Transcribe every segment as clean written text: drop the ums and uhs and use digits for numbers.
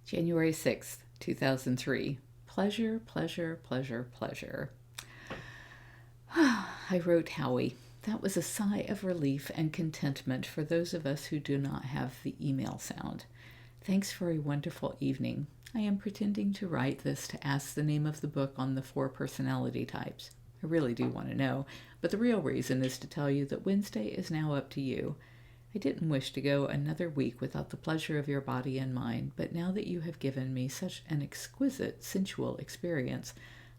January 6th, 2003. Pleasure, pleasure, pleasure, pleasure. I wrote Howie. That was a sigh of relief and contentment for those of us who do not have the email sound. Thanks for a wonderful evening. I am pretending to write this to ask the name of the book on the 4 personality types. I really do want to know, but the real reason is to tell you that Wednesday is now up to you. I didn't wish to go another week without the pleasure of your body and mind, but now that you have given me such an exquisite, sensual experience,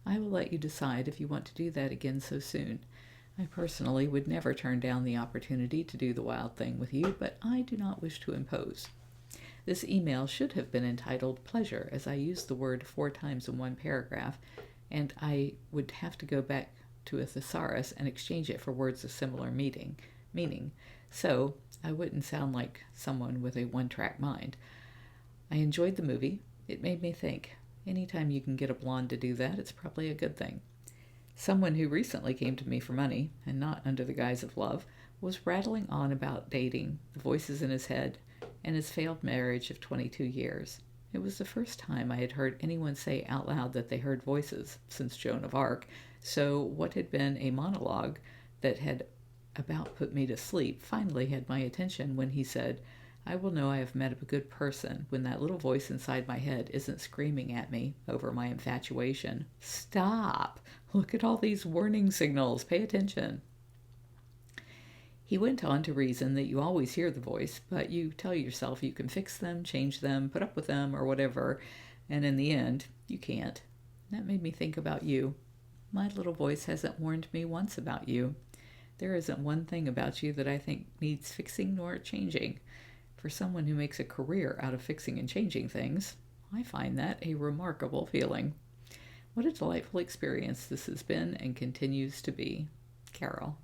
I will let you decide if you want to do that again so soon. I personally would never turn down the opportunity to do the wild thing with you, but I do not wish to impose. This email should have been entitled Pleasure, as I used the word 4 times in one paragraph, and I would have to go back to a thesaurus and exchange it for words of similar meaning. So I wouldn't sound like someone with a one-track mind. I enjoyed the movie. It made me think. Anytime you can get a blonde to do that, it's probably a good thing. Someone who recently came to me for money, and not under the guise of love, was rattling on about dating, the voices in his head, and his failed marriage of 22 years. It was the first time I had heard anyone say out loud that they heard voices since Joan of Arc, so what had been a monologue that had about put me to sleep finally had my attention when he said, I will know I have met a good person when that little voice inside my head isn't screaming at me over my infatuation. Stop! Look at all these warning signals. Pay attention. He went on to reason that you always hear the voice, but you tell yourself you can fix them, change them, put up with them, or whatever, and in the end, you can't. That made me think about you. My little voice hasn't warned me once about you. There isn't one thing about you that I think needs fixing nor changing. For someone who makes a career out of fixing and changing things, I find that a remarkable feeling. What a delightful experience this has been and continues to be. Carole.